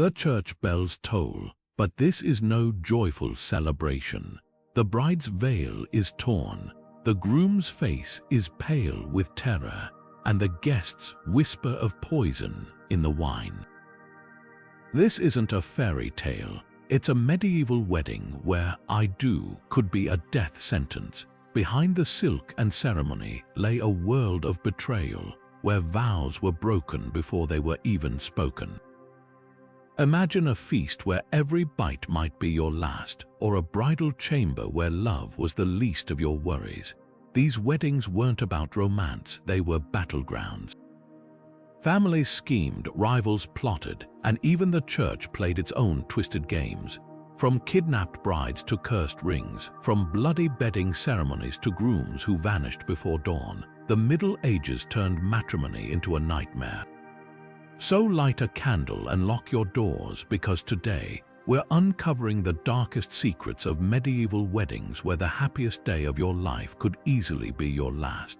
The church bells toll, but this is no joyful celebration. The bride's veil is torn, the groom's face is pale with terror, and the guests whisper of poison in the wine. This isn't a fairy tale, it's a medieval wedding where "I do" could be a death sentence. Behind the silk and ceremony lay a world of betrayal, where vows were broken before they were even spoken. Imagine a feast where every bite might be your last, or a bridal chamber where love was the least of your worries. These weddings weren't about romance, they were battlegrounds. Families schemed, rivals plotted, and even the church played its own twisted games. From kidnapped brides to cursed rings, from bloody bedding ceremonies to grooms who vanished before dawn, the Middle Ages turned matrimony into a nightmare. So light a candle and lock your doors, because today we're uncovering the darkest secrets of medieval weddings where the happiest day of your life could easily be your last.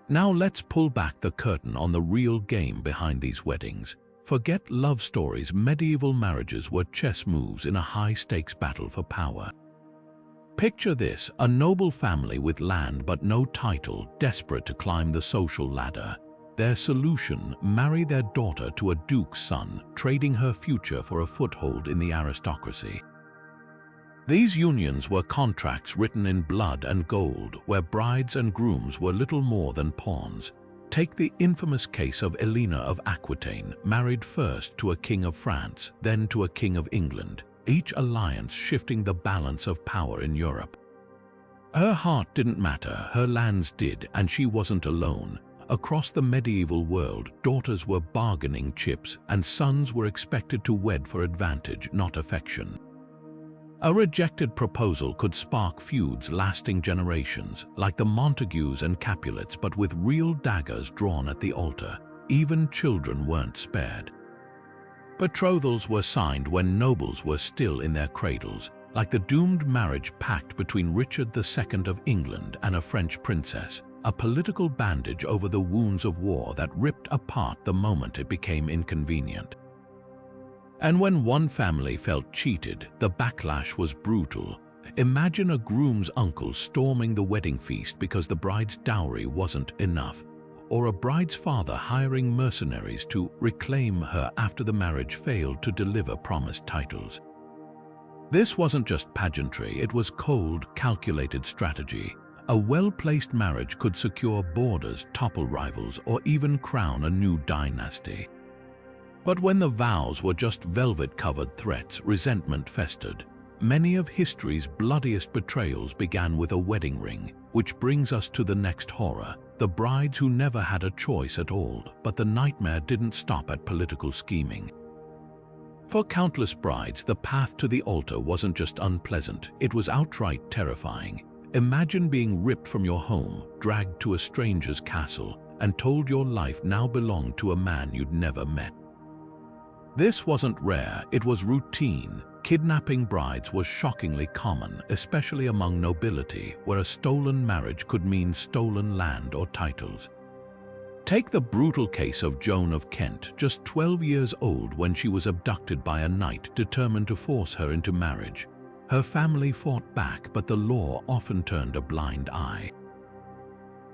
Now let's pull back the curtain on the real game behind these weddings. Forget love stories, medieval marriages were chess moves in a high-stakes battle for power. Picture this, a noble family with land but no title, desperate to climb the social ladder. Their solution: marry their daughter to a duke's son, trading her future for a foothold in the aristocracy. These unions were contracts written in blood and gold, where brides and grooms were little more than pawns. Take the infamous case of Elena of Aquitaine, married first to a king of France, then to a king of England, each alliance shifting the balance of power in Europe. Her heart didn't matter, her lands did, and she wasn't alone. Across the medieval world, daughters were bargaining chips, and sons were expected to wed for advantage, not affection. A rejected proposal could spark feuds lasting generations, like the Montagues and Capulets, but with real daggers drawn at the altar. Even children weren't spared. Betrothals were signed when nobles were still in their cradles, like the doomed marriage pact between Richard II of England and a French princess, a political bandage over the wounds of war that ripped apart the moment it became inconvenient. And when one family felt cheated, the backlash was brutal. Imagine a groom's uncle storming the wedding feast because the bride's dowry wasn't enough, or a bride's father hiring mercenaries to reclaim her after the marriage failed to deliver promised titles. This wasn't just pageantry, it was cold, calculated strategy. A well-placed marriage could secure borders, topple rivals, or even crown a new dynasty. But when the vows were just velvet-covered threats, resentment festered. Many of history's bloodiest betrayals began with a wedding ring, which brings us to the next horror: the brides who never had a choice at all. But the nightmare didn't stop at political scheming. For countless brides, the path to the altar wasn't just unpleasant, it was outright terrifying. Imagine being ripped from your home, dragged to a stranger's castle, and told your life now belonged to a man you'd never met. This wasn't rare, it was routine. Kidnapping brides was shockingly common, especially among nobility, where a stolen marriage could mean stolen land or titles. Take the brutal case of Joan of Kent, just 12 years old when she was abducted by a knight determined to force her into marriage. Her family fought back, but the law often turned a blind eye.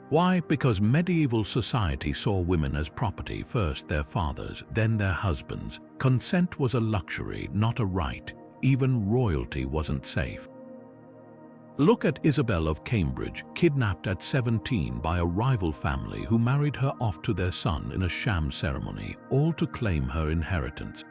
Why? Because medieval society saw women as property, first their fathers, then their husbands. Consent was a luxury, not a right. Even royalty wasn't safe. Look at Isabel of Cambridge, kidnapped at 17 by a rival family who married her off to their son in a sham ceremony, all to claim her inheritance.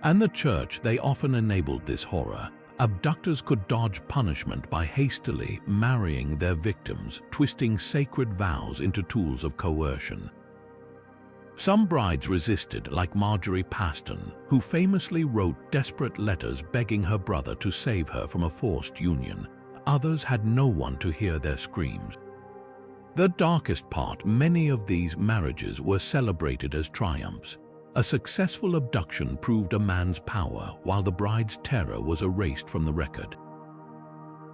And the church, they often enabled this horror. Abductors could dodge punishment by hastily marrying their victims, twisting sacred vows into tools of coercion. Some brides resisted, like Marjorie Paston, who famously wrote desperate letters begging her brother to save her from a forced union. Others had no one to hear their screams. The darkest part: many of these marriages were celebrated as triumphs. A successful abduction proved a man's power, while the bride's terror was erased from the record.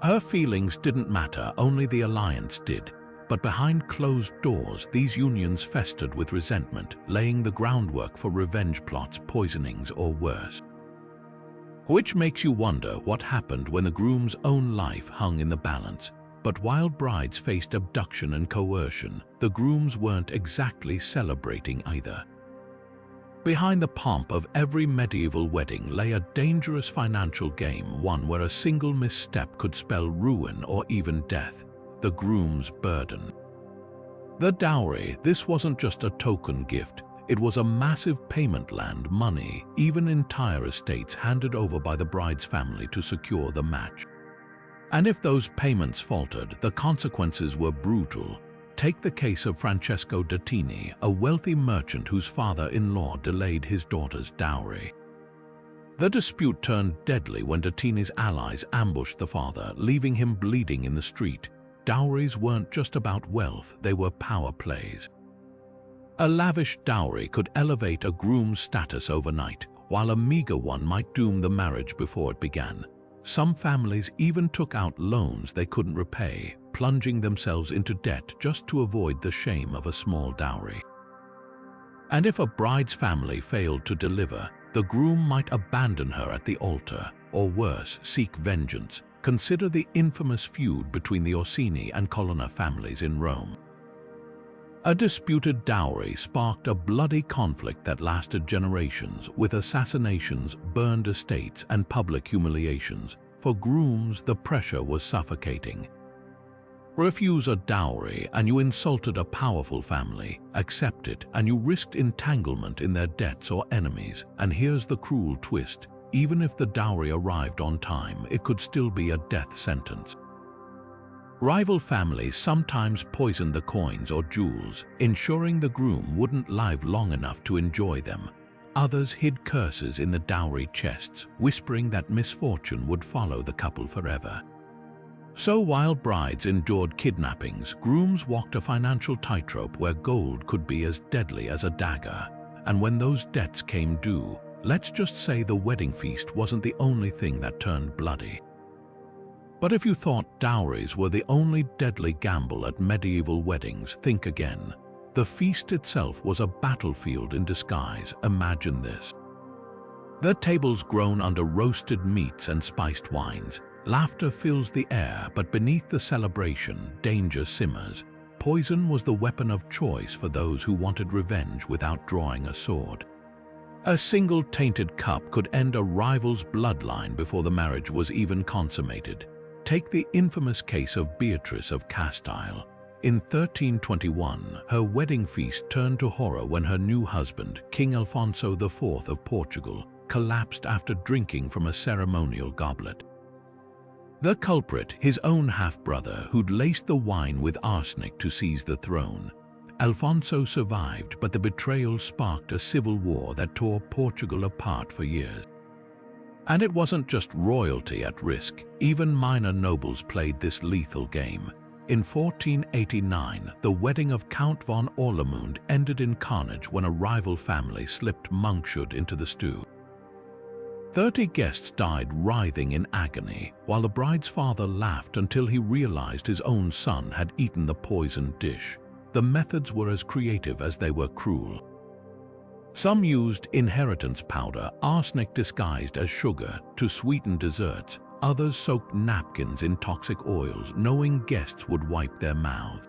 Her feelings didn't matter, only the alliance did. But behind closed doors, these unions festered with resentment, laying the groundwork for revenge plots, poisonings, or worse. Which makes you wonder what happened when the groom's own life hung in the balance. But while brides faced abduction and coercion, the grooms weren't exactly celebrating either. Behind the pomp of every medieval wedding lay a dangerous financial game, one where a single misstep could spell ruin or even death: the groom's burden. The dowry. This wasn't just a token gift. It was a massive payment: land, money, even entire estates handed over by the bride's family to secure the match. And if those payments faltered, the consequences were brutal. Take the case of Francesco Dattini, a wealthy merchant whose father-in-law delayed his daughter's dowry. The dispute turned deadly when Dattini's allies ambushed the father, leaving him bleeding in the street. Dowries weren't just about wealth, they were power plays. A lavish dowry could elevate a groom's status overnight, while a meager one might doom the marriage before it began. Some families even took out loans they couldn't repay, plunging themselves into debt just to avoid the shame of a small dowry. And if a bride's family failed to deliver, the groom might abandon her at the altar, or worse, seek vengeance. Consider the infamous feud between the Orsini and Colonna families in Rome. A disputed dowry sparked a bloody conflict that lasted generations, with assassinations, burned estates, and public humiliations. For grooms, the pressure was suffocating. Refuse a dowry and you insulted a powerful family. Accept it and you risked entanglement in their debts or enemies. And here's the cruel twist: even if the dowry arrived on time, it could still be a death sentence. Rival families sometimes poisoned the coins or jewels, ensuring the groom wouldn't live long enough to enjoy them. Others hid curses in the dowry chests, whispering that misfortune would follow the couple forever. So while brides endured kidnappings, grooms walked a financial tightrope where gold could be as deadly as a dagger. And when those debts came due, let's just say the wedding feast wasn't the only thing that turned bloody. But if you thought dowries were the only deadly gamble at medieval weddings, think again. The feast itself was a battlefield in disguise. Imagine this. The tables groan under roasted meats and spiced wines. Laughter fills the air, but beneath the celebration, danger simmers. Poison was the weapon of choice for those who wanted revenge without drawing a sword. A single tainted cup could end a rival's bloodline before the marriage was even consummated. Take the infamous case of Beatrice of Castile. In 1321, her wedding feast turned to horror when her new husband, King Alfonso IV of Portugal, collapsed after drinking from a ceremonial goblet. The culprit, his own half-brother, who'd laced the wine with arsenic to seize the throne. Alfonso survived, but the betrayal sparked a civil war that tore Portugal apart for years. And it wasn't just royalty at risk. Even minor nobles played this lethal game. In 1489, the wedding of Count von Orlemund ended in carnage when a rival family slipped monkshood into the stew. 30 guests died writhing in agony, while the bride's father laughed until he realized his own son had eaten the poisoned dish. The methods were as creative as they were cruel. Some used inheritance powder, arsenic disguised as sugar, to sweeten desserts. Others soaked napkins in toxic oils, knowing guests would wipe their mouths.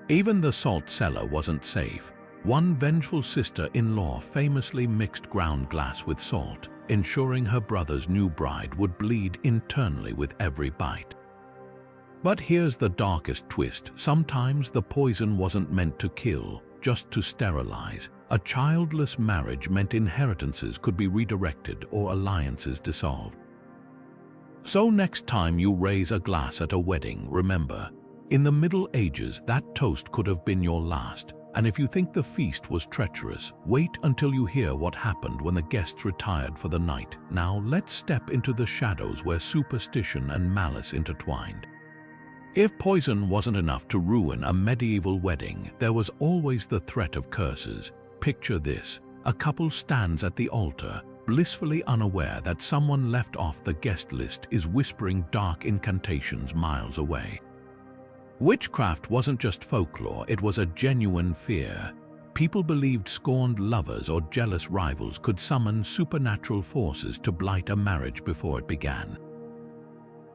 Even the salt cellar wasn't safe. One vengeful sister-in-law famously mixed ground glass with salt, ensuring her brother's new bride would bleed internally with every bite. But here's the darkest twist. Sometimes the poison wasn't meant to kill, just to sterilize. A childless marriage meant inheritances could be redirected or alliances dissolved. So next time you raise a glass at a wedding, remember, in the Middle Ages that toast could have been your last. And if you think the feast was treacherous, wait until you hear what happened when the guests retired for the night. Now let's step into the shadows where superstition and malice intertwined. If poison wasn't enough to ruin a medieval wedding, there was always the threat of curses. Picture this: a couple stands at the altar, blissfully unaware that someone left off the guest list is whispering dark incantations miles away. Witchcraft wasn't just folklore, it was a genuine fear. People believed scorned lovers or jealous rivals could summon supernatural forces to blight a marriage before it began.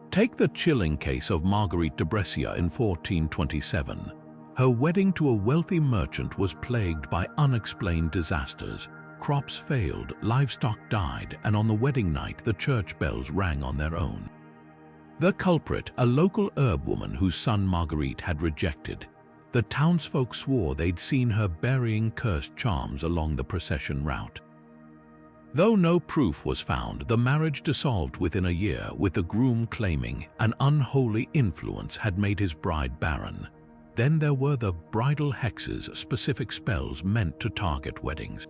Take the chilling case of Marguerite de Brescia in 1427. Her wedding to a wealthy merchant was plagued by unexplained disasters. Crops failed, livestock died, and on the wedding night the church bells rang on their own. The culprit, a local herb woman whose son Marguerite had rejected. The townsfolk swore they'd seen her burying cursed charms along the procession route. Though no proof was found, the marriage dissolved within a year, with the groom claiming an unholy influence had made his bride barren. Then there were the bridal hexes, specific spells meant to target weddings.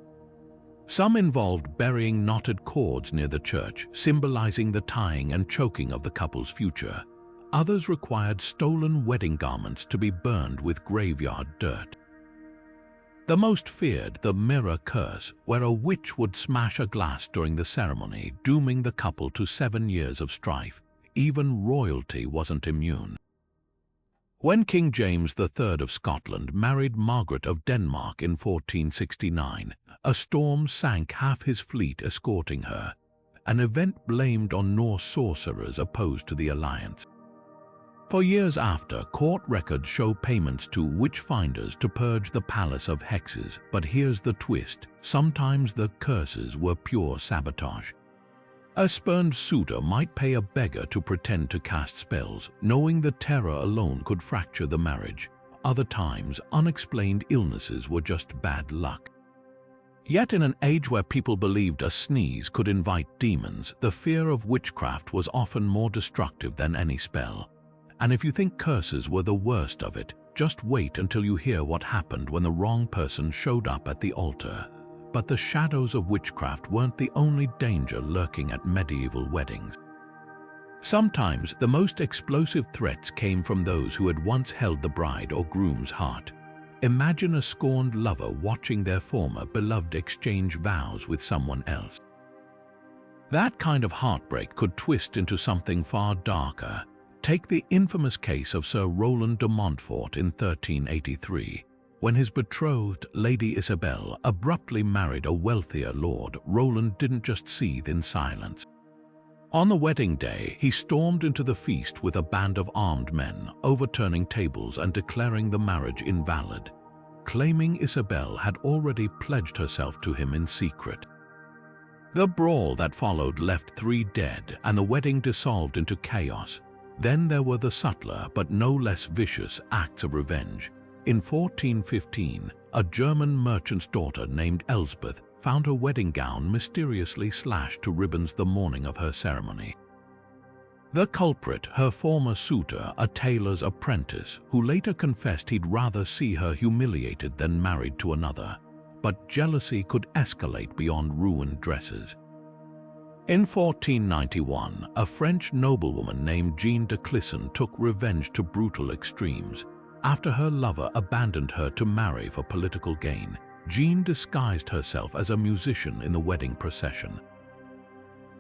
Some involved burying knotted cords near the church, symbolizing the tying and choking of the couple's future. Others required stolen wedding garments to be burned with graveyard dirt. The most feared, the mirror curse, where a witch would smash a glass during the ceremony, dooming the couple to 7 years of strife. Even royalty wasn't immune. When King James III of Scotland married Margaret of Denmark in 1469, a storm sank half his fleet escorting her, an event blamed on Norse sorcerers opposed to the alliance. For years after, court records show payments to witch-finders to purge the palace of hexes, but here's the twist: sometimes the curses were pure sabotage. A spurned suitor might pay a beggar to pretend to cast spells, knowing the terror alone could fracture the marriage. Other times, unexplained illnesses were just bad luck. Yet in an age where people believed a sneeze could invite demons, the fear of witchcraft was often more destructive than any spell. And if you think curses were the worst of it, just wait until you hear what happened when the wrong person showed up at the altar. But the shadows of witchcraft weren't the only danger lurking at medieval weddings. Sometimes the most explosive threats came from those who had once held the bride or groom's heart. Imagine a scorned lover watching their former beloved exchange vows with someone else. That kind of heartbreak could twist into something far darker. Take the infamous case of Sir Roland de Montfort in 1383. When his betrothed, Lady Isabel, abruptly married a wealthier lord, Roland didn't just seethe in silence. On the wedding day, he stormed into the feast with a band of armed men, overturning tables and declaring the marriage invalid, claiming Isabel had already pledged herself to him in secret. The brawl that followed left 3 dead, and the wedding dissolved into chaos. Then there were the subtler but no less vicious acts of revenge. In 1415, a German merchant's daughter named Elsbeth found her wedding gown mysteriously slashed to ribbons the morning of her ceremony. The culprit, her former suitor, a tailor's apprentice, who later confessed he'd rather see her humiliated than married to another. But jealousy could escalate beyond ruined dresses. In 1491, a French noblewoman named Jeanne de Clisson took revenge to brutal extremes. After her lover abandoned her to marry for political gain, Jeanne disguised herself as a musician in the wedding procession.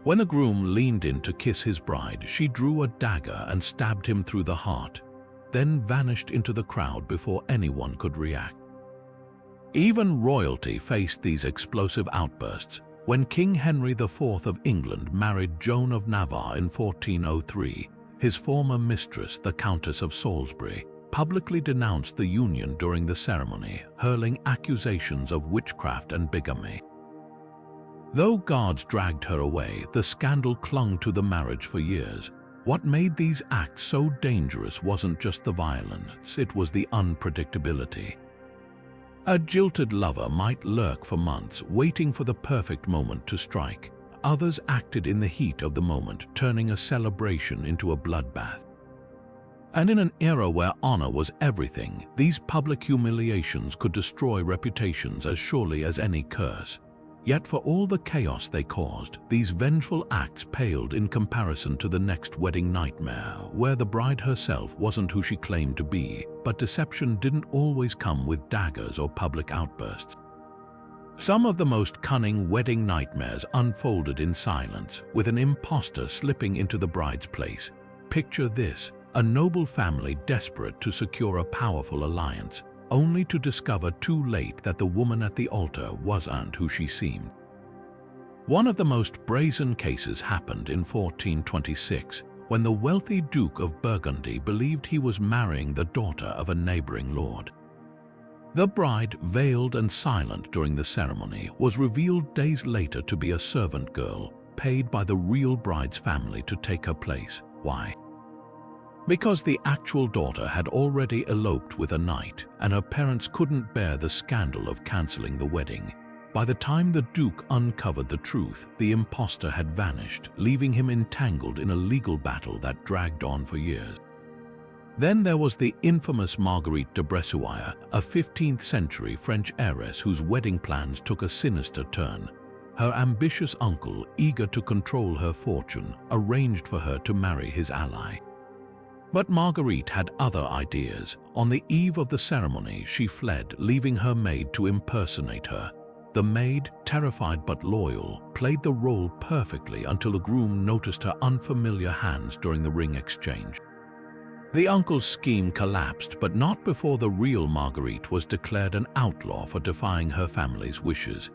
When the groom leaned in to kiss his bride, she drew a dagger and stabbed him through the heart, then vanished into the crowd before anyone could react. Even royalty faced these explosive outbursts. When King Henry IV of England married Joan of Navarre in 1403, his former mistress, the Countess of Salisbury, publicly denounced the union during the ceremony, hurling accusations of witchcraft and bigamy. Though guards dragged her away, the scandal clung to the marriage for years. What made these acts so dangerous wasn't just the violence, it was the unpredictability. A jilted lover might lurk for months, waiting for the perfect moment to strike. Others acted in the heat of the moment, turning a celebration into a bloodbath. And in an era where honor was everything, these public humiliations could destroy reputations as surely as any curse. Yet for all the chaos they caused, these vengeful acts paled in comparison to the next wedding nightmare, where the bride herself wasn't who she claimed to be, but deception didn't always come with daggers or public outbursts. Some of the most cunning wedding nightmares unfolded in silence, with an imposter slipping into the bride's place. Picture this: a noble family desperate to secure a powerful alliance, only to discover too late that the woman at the altar wasn't who she seemed. One of the most brazen cases happened in 1426, when the wealthy Duke of Burgundy believed he was marrying the daughter of a neighboring lord. The bride, veiled and silent during the ceremony, was revealed days later to be a servant girl, paid by the real bride's family to take her place. Why? Because the actual daughter had already eloped with a knight, and her parents couldn't bear the scandal of cancelling the wedding. By the time the Duke uncovered the truth, the impostor had vanished, leaving him entangled in a legal battle that dragged on for years. Then there was the infamous Marguerite de Bressuire, a 15th-century French heiress whose wedding plans took a sinister turn. Her ambitious uncle, eager to control her fortune, arranged for her to marry his ally. But Marguerite had other ideas. On the eve of the ceremony, she fled, leaving her maid to impersonate her. The maid, terrified but loyal, played the role perfectly until the groom noticed her unfamiliar hands during the ring exchange. The uncle's scheme collapsed, but not before the real Marguerite was declared an outlaw for defying her family's wishes.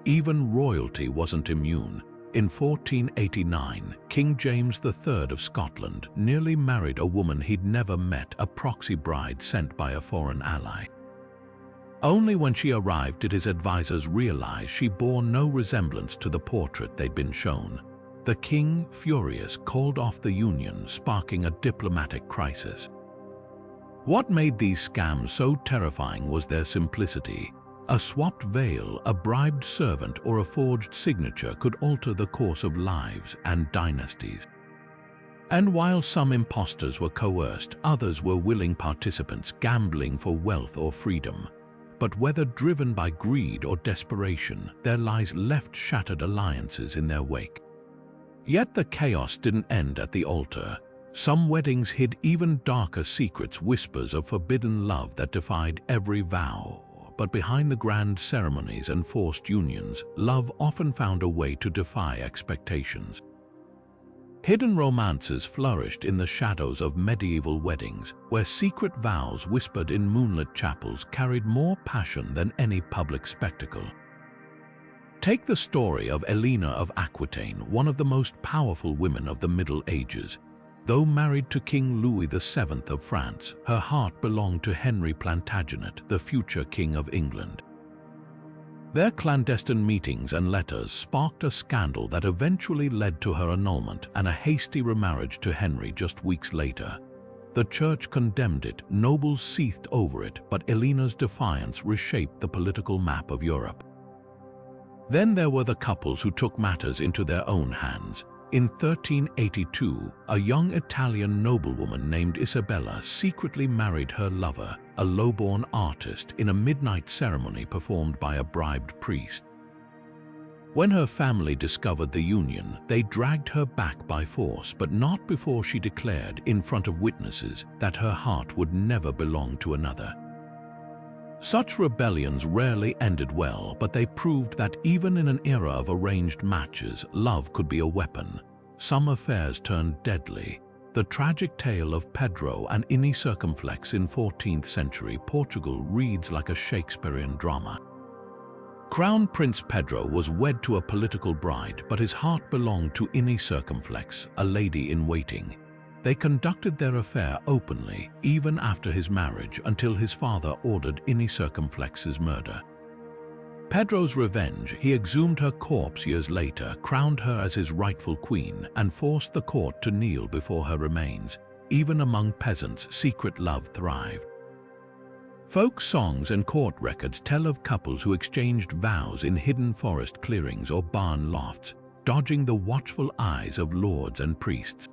Even royalty wasn't immune. In 1489, King James III of Scotland nearly married a woman he'd never met, a proxy bride sent by a foreign ally. Only when she arrived did his advisors realize she bore no resemblance to the portrait they'd been shown. The king, furious, called off the union, sparking a diplomatic crisis. What made these scams so terrifying was their simplicity. A swapped veil, a bribed servant, or a forged signature could alter the course of lives and dynasties. And while some impostors were coerced, others were willing participants, gambling for wealth or freedom. But whether driven by greed or desperation, their lies left shattered alliances in their wake. Yet the chaos didn't end at the altar. Some weddings hid even darker secrets, whispers of forbidden love that defied every vow. But behind the grand ceremonies and forced unions, love often found a way to defy expectations. Hidden romances flourished in the shadows of medieval weddings, where secret vows whispered in moonlit chapels carried more passion than any public spectacle. Take the story of Helena of Aquitaine, one of the most powerful women of the Middle Ages. Though married to King Louis VII of France, her heart belonged to Henry Plantagenet, the future King of England. Their clandestine meetings and letters sparked a scandal that eventually led to her annulment and a hasty remarriage to Henry just weeks later. The church condemned it, nobles seethed over it, but Helena's defiance reshaped the political map of Europe. Then there were the couples who took matters into their own hands. In 1382, a young Italian noblewoman named Isabella secretly married her lover, a lowborn artist, in a midnight ceremony performed by a bribed priest. When her family discovered the union, they dragged her back by force, but not before she declared, in front of witnesses, that her heart would never belong to another. Such rebellions rarely ended well, but they proved that even in an era of arranged matches, love could be a weapon. Some affairs turned deadly. The tragic tale of Pedro and Ini Circumflex in 14th century Portugal reads like a Shakespearean drama. Crown Prince Pedro was wed to a political bride, but his heart belonged to Ini Circumflex, a lady-in-waiting. They conducted their affair openly, even after his marriage, until his father ordered Ini Circumflex's murder. Pedro's revenge, he exhumed her corpse years later, crowned her as his rightful queen, and forced the court to kneel before her remains. Even among peasants, secret love thrived. Folk songs and court records tell of couples who exchanged vows in hidden forest clearings or barn lofts, dodging the watchful eyes of lords and priests.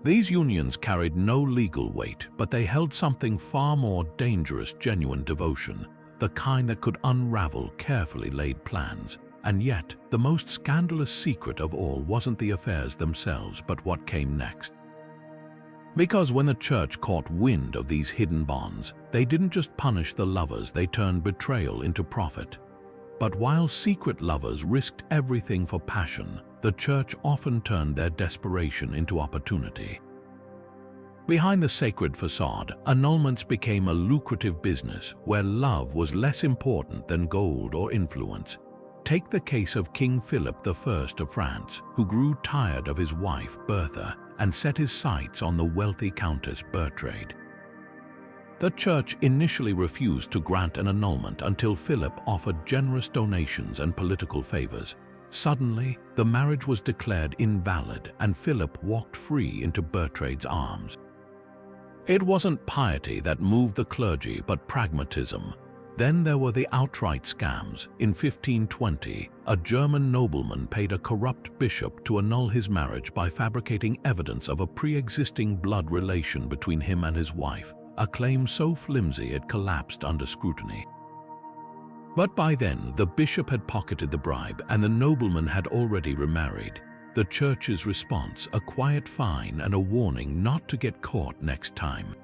These unions carried no legal weight, but they held something far more dangerous: genuine devotion, the kind that could unravel carefully laid plans. And yet, the most scandalous secret of all wasn't the affairs themselves, but what came next. Because when the church caught wind of these hidden bonds, they didn't just punish the lovers, they turned betrayal into profit. But while secret lovers risked everything for passion, the church often turned their desperation into opportunity. Behind the sacred facade, annulments became a lucrative business where love was less important than gold or influence. Take the case of King Philip I of France, who grew tired of his wife, Bertha, and set his sights on the wealthy Countess Bertrade. The church initially refused to grant an annulment until Philip offered generous donations and political favors. Suddenly, the marriage was declared invalid and Philip walked free into Bertrade's arms. It wasn't piety that moved the clergy, but pragmatism. Then there were the outright scams. In 1520, a German nobleman paid a corrupt bishop to annul his marriage by fabricating evidence of a pre-existing blood relation between him and his wife, a claim so flimsy it collapsed under scrutiny. But by then, the bishop had pocketed the bribe and the nobleman had already remarried. The church's response, a quiet fine and a warning not to get caught next time.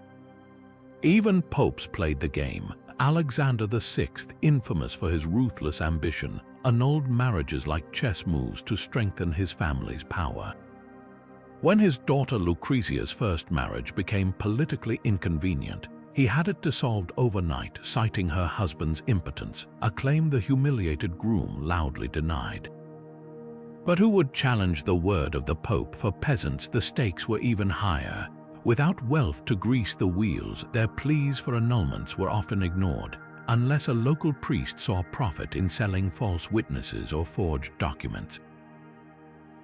Even popes played the game. Alexander VI, infamous for his ruthless ambition, annulled marriages like chess moves to strengthen his family's power. When his daughter Lucrezia's first marriage became politically inconvenient, he had it dissolved overnight, citing her husband's impotence, a claim the humiliated groom loudly denied. But who would challenge the word of the Pope? For peasants, the stakes were even higher. Without wealth to grease the wheels, their pleas for annulments were often ignored, unless a local priest saw profit in selling false witnesses or forged documents.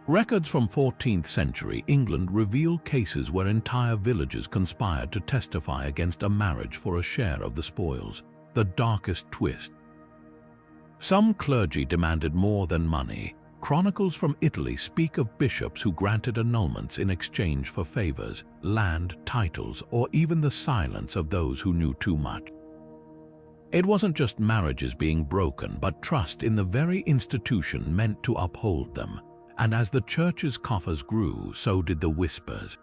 Records from 14th century England reveal cases where entire villages conspired to testify against a marriage for a share of the spoils, the darkest twist. Some clergy demanded more than money. Chronicles from Italy speak of bishops who granted annulments in exchange for favors, land, titles, or even the silence of those who knew too much. It wasn't just marriages being broken, but trust in the very institution meant to uphold them. And as the church's coffers grew, so did the whispers.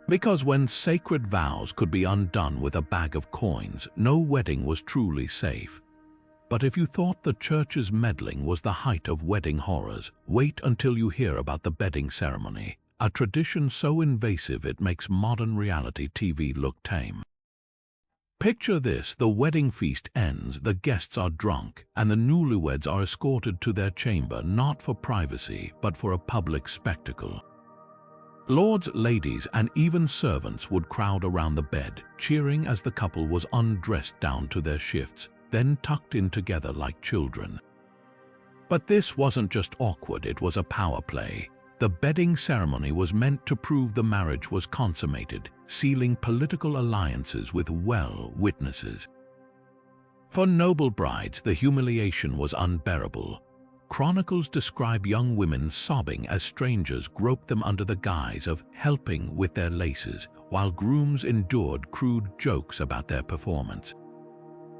Because when sacred vows could be undone with a bag of coins, no wedding was truly safe. But if you thought the church's meddling was the height of wedding horrors, wait until you hear about the bedding ceremony, a tradition so invasive it makes modern reality TV look tame. Picture this: the wedding feast ends, the guests are drunk, and the newlyweds are escorted to their chamber not for privacy, but for a public spectacle. Lords, ladies, and even servants would crowd around the bed, cheering as the couple was undressed down to their shifts, then tucked in together like children. But this wasn't just awkward, it was a power play. The bedding ceremony was meant to prove the marriage was consummated, sealing political alliances with witnesses. For noble brides, the humiliation was unbearable. Chronicles describe young women sobbing as strangers groped them under the guise of helping with their laces, while grooms endured crude jokes about their performance.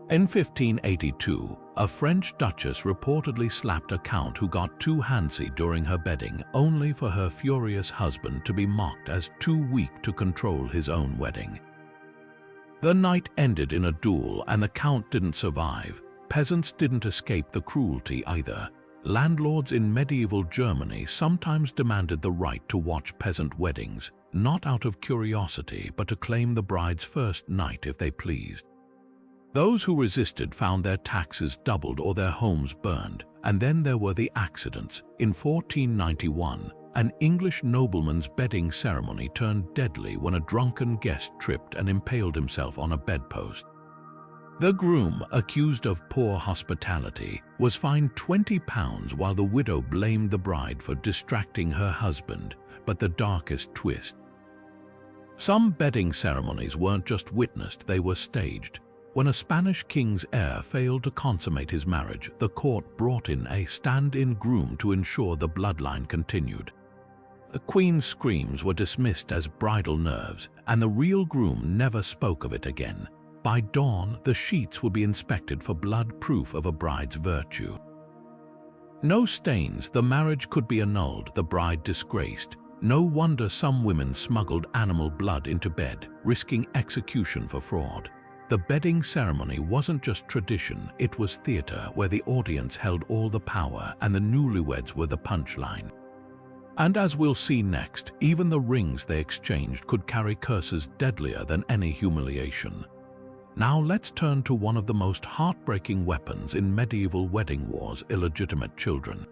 In 1582, a French duchess reportedly slapped a count who got too handsy during her bedding, only for her furious husband to be mocked as too weak to control his own wedding. The night ended in a duel and the count didn't survive. Peasants didn't escape the cruelty either. Landlords in medieval Germany sometimes demanded the right to watch peasant weddings, not out of curiosity but to claim the bride's first night if they pleased. Those who resisted found their taxes doubled or their homes burned, and then there were the accidents. In 1491, an English nobleman's bedding ceremony turned deadly when a drunken guest tripped and impaled himself on a bedpost. The groom, accused of poor hospitality, was fined £20 while the widow blamed the bride for distracting her husband. But the darkest twist: some bedding ceremonies weren't just witnessed, they were staged. When a Spanish king's heir failed to consummate his marriage, the court brought in a stand-in groom to ensure the bloodline continued. The queen's screams were dismissed as bridal nerves, and the real groom never spoke of it again. By dawn, the sheets would be inspected for blood, proof of a bride's virtue. No stains, the marriage could be annulled, the bride disgraced. No wonder some women smuggled animal blood into bed, risking execution for fraud. The bedding ceremony wasn't just tradition, it was theater where the audience held all the power and the newlyweds were the punchline. And as we'll see next, even the rings they exchanged could carry curses deadlier than any humiliation. Now let's turn to one of the most heartbreaking weapons in medieval wedding wars: illegitimate children.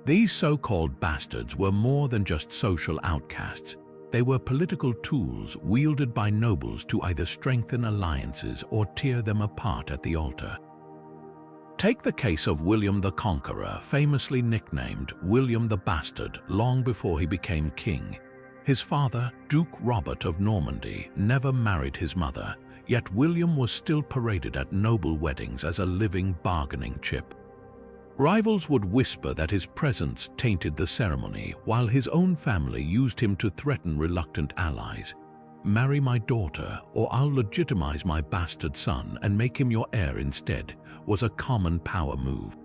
These so-called bastards were more than just social outcasts. They were political tools wielded by nobles to either strengthen alliances or tear them apart at the altar. Take the case of William the Conqueror, famously nicknamed William the Bastard long before he became king. His father, Duke Robert of Normandy, never married his mother, yet William was still paraded at noble weddings as a living bargaining chip. Rivals would whisper that his presence tainted the ceremony, while his own family used him to threaten reluctant allies. "Marry my daughter, or I'll legitimize my bastard son and make him your heir instead," was a common power move.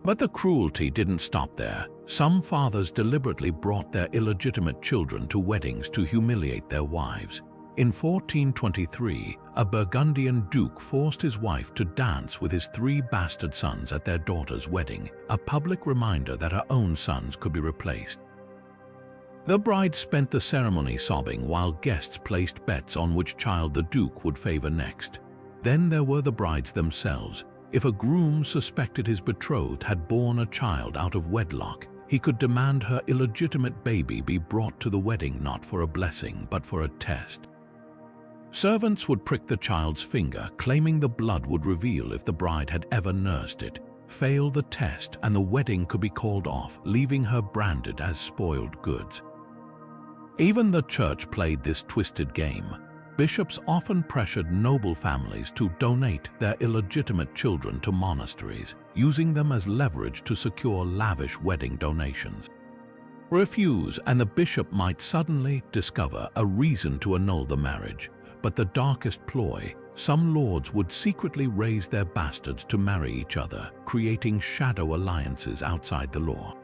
But the cruelty didn't stop there. Some fathers deliberately brought their illegitimate children to weddings to humiliate their wives. In 1423, a Burgundian duke forced his wife to dance with his 3 bastard sons at their daughter's wedding, a public reminder that her own sons could be replaced. The bride spent the ceremony sobbing while guests placed bets on which child the duke would favor next. Then there were the brides themselves. If a groom suspected his betrothed had borne a child out of wedlock, he could demand her illegitimate baby be brought to the wedding not for a blessing but for a test. Servants would prick the child's finger, claiming the blood would reveal if the bride had ever nursed it. Fail the test and the wedding could be called off, leaving her branded as spoiled goods. Even the church played this twisted game. Bishops often pressured noble families to donate their illegitimate children to monasteries, using them as leverage to secure lavish wedding donations. Refuse, and the bishop might suddenly discover a reason to annul the marriage. But the darkest ploy: some lords would secretly raise their bastards to marry each other, creating shadow alliances outside the law.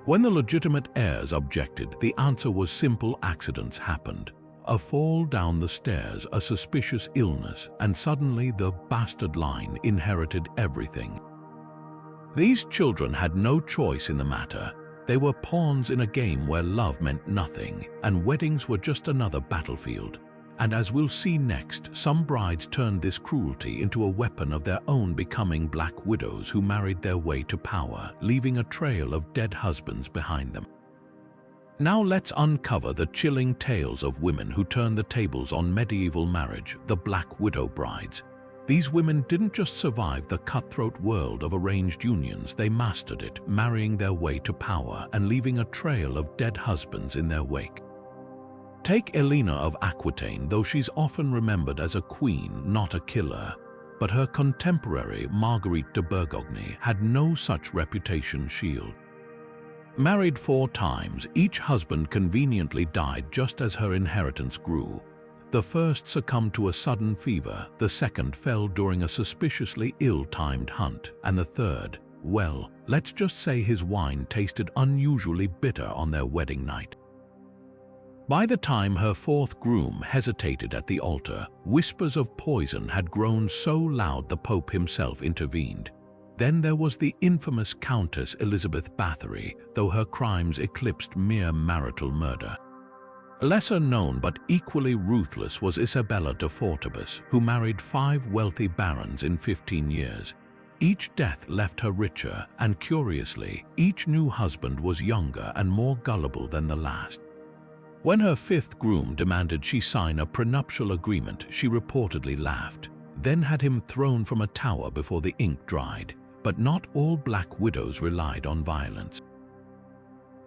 When the legitimate heirs objected, the answer was simple: accidents happened. A fall down the stairs, a suspicious illness, and suddenly the bastard line inherited everything. These children had no choice in the matter. They were pawns in a game where love meant nothing, and weddings were just another battlefield. And as we'll see next, some brides turned this cruelty into a weapon of their own, becoming black widows who married their way to power, leaving a trail of dead husbands behind them. Now let's uncover the chilling tales of women who turned the tables on medieval marriage, the Black Widow brides. These women didn't just survive the cutthroat world of arranged unions, they mastered it, marrying their way to power and leaving a trail of dead husbands in their wake. Take Elena of Aquitaine, though she's often remembered as a queen, not a killer. But her contemporary, Marguerite de Bourgogne, had no such reputation shield. Married 4 times, each husband conveniently died just as her inheritance grew. The first succumbed to a sudden fever, the second fell during a suspiciously ill-timed hunt, and the third, well, let's just say his wine tasted unusually bitter on their wedding night. By the time her 4th groom hesitated at the altar, whispers of poison had grown so loud the Pope himself intervened. Then there was the infamous Countess Elizabeth Bathory, though her crimes eclipsed mere marital murder. Lesser known but equally ruthless was Isabella de Fortibus, who married 5 wealthy barons in 15 years. Each death left her richer, and curiously, each new husband was younger and more gullible than the last. When her 5th groom demanded she sign a prenuptial agreement, she reportedly laughed, then had him thrown from a tower before the ink dried. But not all black widows relied on violence.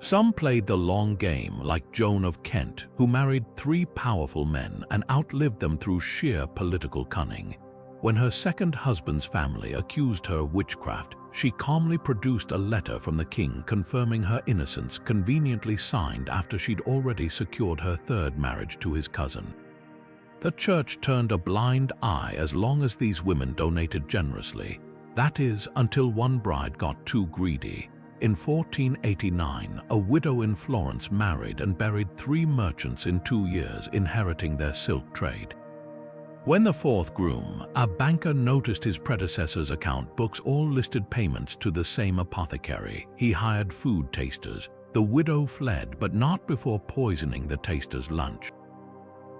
Some played the long game, like Joan of Kent, who married 3 powerful men and outlived them through sheer political cunning. When her 2nd husband's family accused her of witchcraft, she calmly produced a letter from the king confirming her innocence, conveniently signed after she'd already secured her 3rd marriage to his cousin. The church turned a blind eye as long as these women donated generously. That is, until one bride got too greedy. In 1489, a widow in Florence married and buried 3 merchants in 2 years, inheriting their silk trade. When the 4th groom, a banker, noticed his predecessor's account books all listed payments to the same apothecary, he hired food tasters, The widow fled, but not before poisoning the taster's lunch.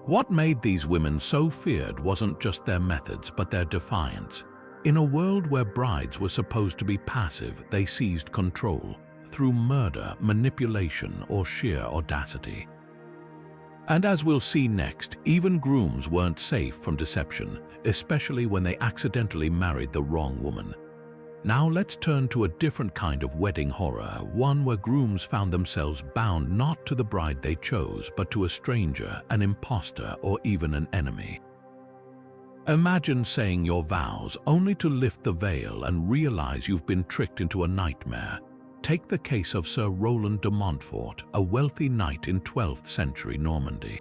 What made these women so feared wasn't just their methods, but their defiance. In a world where brides were supposed to be passive, they seized control through murder, manipulation, or sheer audacity. And as we'll see next, even grooms weren't safe from deception, especially when they accidentally married the wrong woman. Now let's turn to a different kind of wedding horror, one where grooms found themselves bound not to the bride they chose, but to a stranger, an imposter, or even an enemy. Imagine saying your vows only to lift the veil and realize you've been tricked into a nightmare. Take the case of Sir Roland de Montfort, a wealthy knight in 12th century Normandy.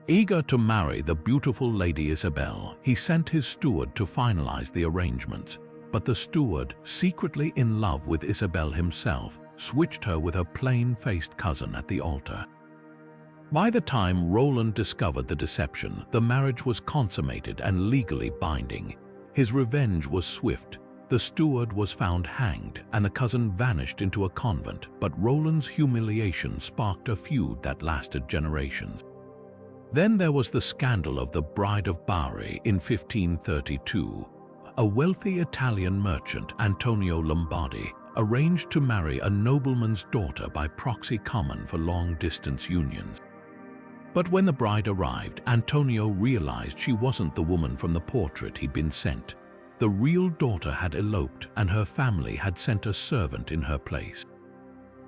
Eager to marry the beautiful Lady Isabel, he sent his steward to finalize the arrangements. But the steward, secretly in love with Isabel himself, switched her with her plain-faced cousin at the altar. By the time Roland discovered the deception, the marriage was consummated and legally binding. His revenge was swift. The steward was found hanged, and the cousin vanished into a convent, but Roland's humiliation sparked a feud that lasted generations. Then there was the scandal of the Bride of Dowry in 1532. A wealthy Italian merchant, Antonio Lombardi, arranged to marry a nobleman's daughter by proxy common for long-distance unions. But when the bride arrived, Antonio realized she wasn't the woman from the portrait he'd been sent. The real daughter had eloped, and her family had sent a servant in her place.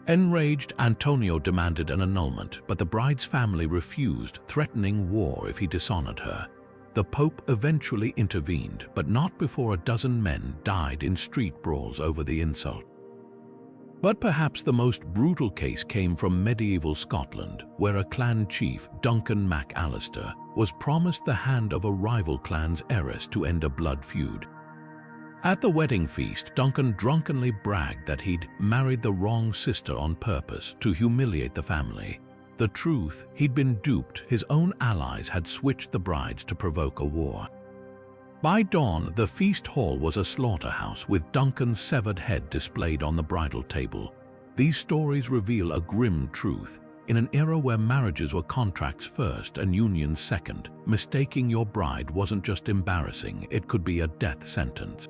Enraged, Antonio demanded an annulment, but the bride's family refused, threatening war if he dishonored her. The Pope eventually intervened, but not before a dozen men died in street brawls over the insult. But perhaps the most brutal case came from medieval Scotland, where a clan chief, Duncan MacAllister, was promised the hand of a rival clan's heiress to end a blood feud. At the wedding feast, Duncan drunkenly bragged that he'd married the wrong sister on purpose to humiliate the family. The truth, he'd been duped. His own allies had switched the brides to provoke a war. By dawn, the feast hall was a slaughterhouse with Duncan's severed head displayed on the bridal table. These stories reveal a grim truth. In an era where marriages were contracts first and unions second, mistaking your bride wasn't just embarrassing, it could be a death sentence.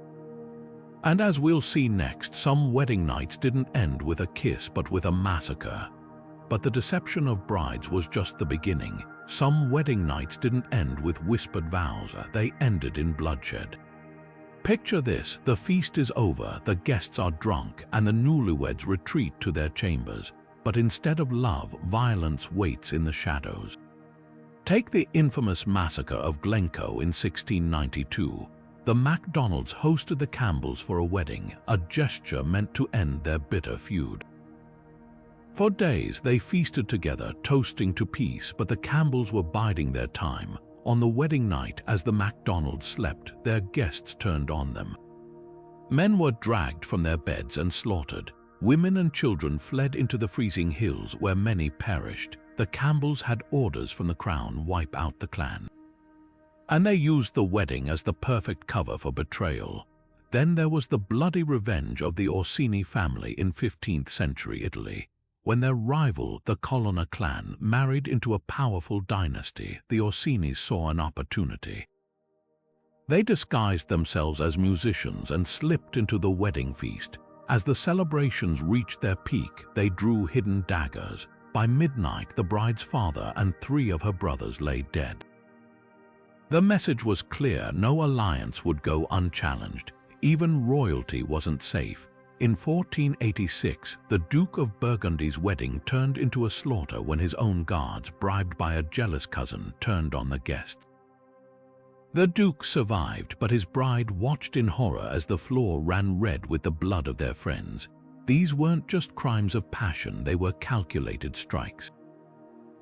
And as we'll see next, some wedding nights didn't end with a kiss but with a massacre. But the deception of brides was just the beginning. Some wedding nights didn't end with whispered vows, they ended in bloodshed. Picture this: the feast is over, the guests are drunk, and the newlyweds retreat to their chambers. But instead of love, violence waits in the shadows. Take the infamous massacre of Glencoe in 1692. The MacDonalds hosted the Campbells for a wedding, a gesture meant to end their bitter feud. For days they feasted together, toasting to peace, but the Campbells were biding their time. On the wedding night, as the MacDonalds slept, their guests turned on them. Men were dragged from their beds and slaughtered. Women and children fled into the freezing hills, where many perished. The Campbells had orders from the crown: wipe out the clan. And they used the wedding as the perfect cover for betrayal. Then there was the bloody revenge of the Orsini family in 15th century Italy. When their rival, the Colonna clan, married into a powerful dynasty, the Orsinis saw an opportunity. They disguised themselves as musicians and slipped into the wedding feast. As the celebrations reached their peak, they drew hidden daggers. By midnight, the bride's father and 3 of her brothers lay dead. The message was clear: no alliance would go unchallenged. Even royalty wasn't safe. In 1486, the Duke of Burgundy's wedding turned into a slaughter when his own guards, bribed by a jealous cousin, turned on the guests. The Duke survived, but his bride watched in horror as the floor ran red with the blood of their friends. These weren't just crimes of passion, they were calculated strikes.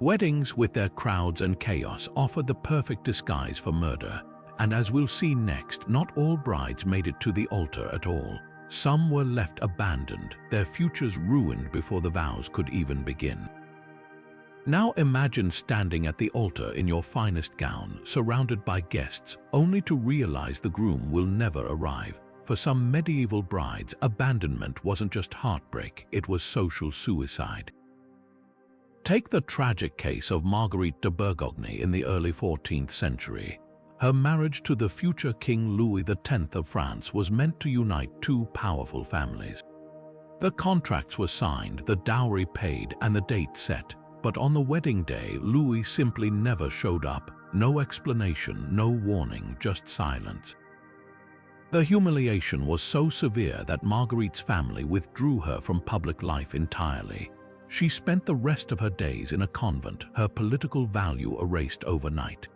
Weddings, with their crowds and chaos, offered the perfect disguise for murder. And as we'll see next, not all brides made it to the altar at all. Some were left abandoned, their futures ruined before the vows could even begin. Now imagine standing at the altar in your finest gown, surrounded by guests, only to realize the groom will never arrive. For some medieval brides, abandonment wasn't just heartbreak, it was social suicide. Take the tragic case of Marguerite de Bourgogne in the early 14th century. Her marriage to the future King Louis X of France was meant to unite two powerful families. The contracts were signed, the dowry paid, and the date set. But on the wedding day, Louis simply never showed up. No explanation, no warning, just silence. The humiliation was so severe that Marguerite's family withdrew her from public life entirely. She spent the rest of her days in a convent, her political value erased overnight.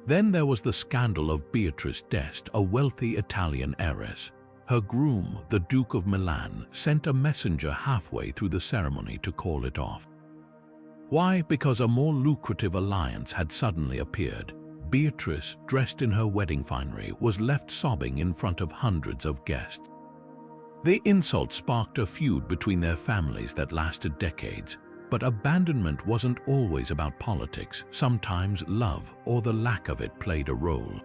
Then there was the scandal of Beatrice d'Este, a wealthy Italian heiress. Her groom, the Duke of Milan, sent a messenger halfway through the ceremony to call it off. Why? Because a more lucrative alliance had suddenly appeared. Beatrice, dressed in her wedding finery, was left sobbing in front of hundreds of guests. The insult sparked a feud between their families that lasted decades. But abandonment wasn't always about politics. Sometimes love, or the lack of it, played a role.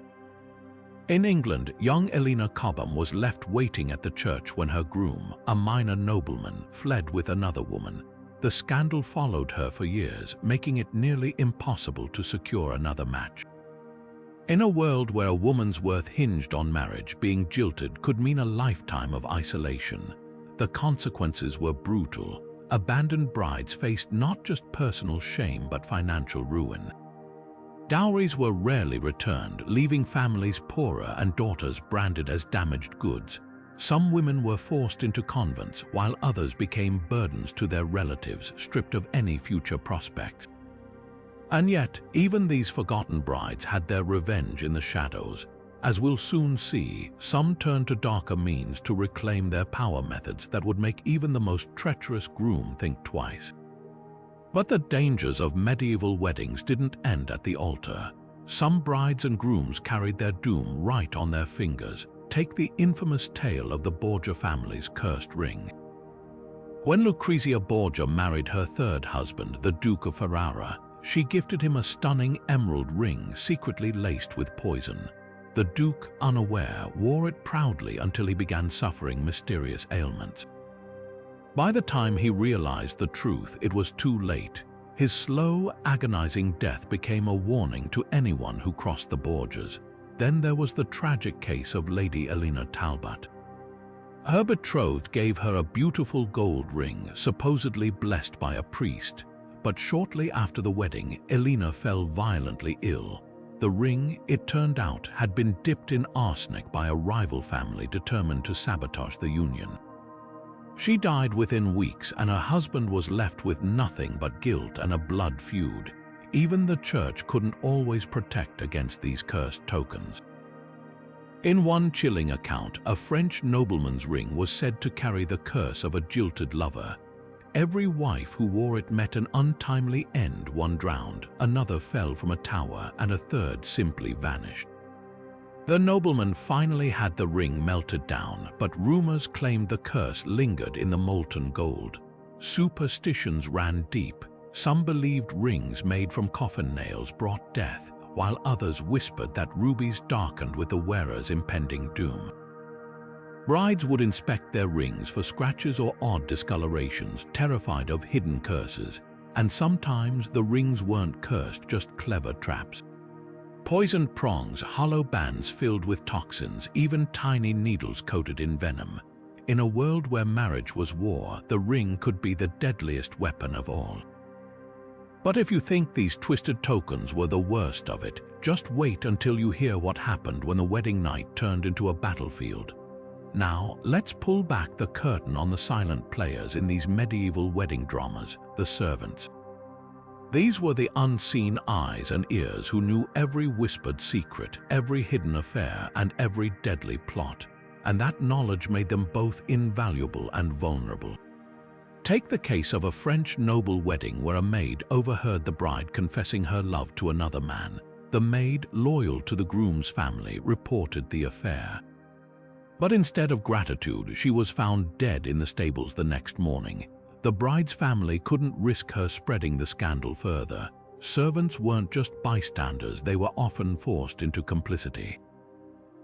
In England, young Elena Cobham was left waiting at the church when her groom, a minor nobleman, fled with another woman. The scandal followed her for years, making it nearly impossible to secure another match. In a world where a woman's worth hinged on marriage, being jilted could mean a lifetime of isolation. The consequences were brutal. Abandoned brides faced not just personal shame but financial ruin. Dowries were rarely returned, leaving families poorer and daughters branded as damaged goods. Some women were forced into convents, while others became burdens to their relatives, stripped of any future prospects. And yet, even these forgotten brides had their revenge in the shadows. As we'll soon see, some turned to darker means to reclaim their power methods that would make even the most treacherous groom think twice. But the dangers of medieval weddings didn't end at the altar. Some brides and grooms carried their doom right on their fingers. Take the infamous tale of the Borgia family's cursed ring. When Lucrezia Borgia married her third husband, the Duke of Ferrara, she gifted him a stunning emerald ring secretly laced with poison. The Duke, unaware, wore it proudly until he began suffering mysterious ailments. By the time he realized the truth, it was too late. His slow, agonizing death became a warning to anyone who crossed the Borgias. Then there was the tragic case of Lady Elena Talbot. Her betrothed gave her a beautiful gold ring, supposedly blessed by a priest. But shortly after the wedding, Elena fell violently ill. The ring, it turned out, had been dipped in arsenic by a rival family determined to sabotage the union. She died within weeks, and her husband was left with nothing but guilt and a blood feud. Even the church couldn't always protect against these cursed tokens. In one chilling account, a French nobleman's ring was said to carry the curse of a jilted lover. Every wife who wore it met an untimely end. One drowned, another fell from a tower, and a third simply vanished. The nobleman finally had the ring melted down, but rumors claimed the curse lingered in the molten gold. Superstitions ran deep. Some believed rings made from coffin nails brought death, while others whispered that rubies darkened with the wearer's impending doom. Brides would inspect their rings for scratches or odd discolorations, terrified of hidden curses. And sometimes the rings weren't cursed, just clever traps. Poisoned prongs, hollow bands filled with toxins, even tiny needles coated in venom. In a world where marriage was war, the ring could be the deadliest weapon of all. But if you think these twisted tokens were the worst of it, just wait until you hear what happened when the wedding night turned into a battlefield. Now, let's pull back the curtain on the silent players in these medieval wedding dramas, the servants. These were the unseen eyes and ears who knew every whispered secret, every hidden affair, and every deadly plot. And that knowledge made them both invaluable and vulnerable. Take the case of a French noble wedding where a maid overheard the bride confessing her love to another man. The maid, loyal to the groom's family, reported the affair. But instead of gratitude, she was found dead in the stables the next morning. The bride's family couldn't risk her spreading the scandal further. Servants weren't just bystanders, they were often forced into complicity.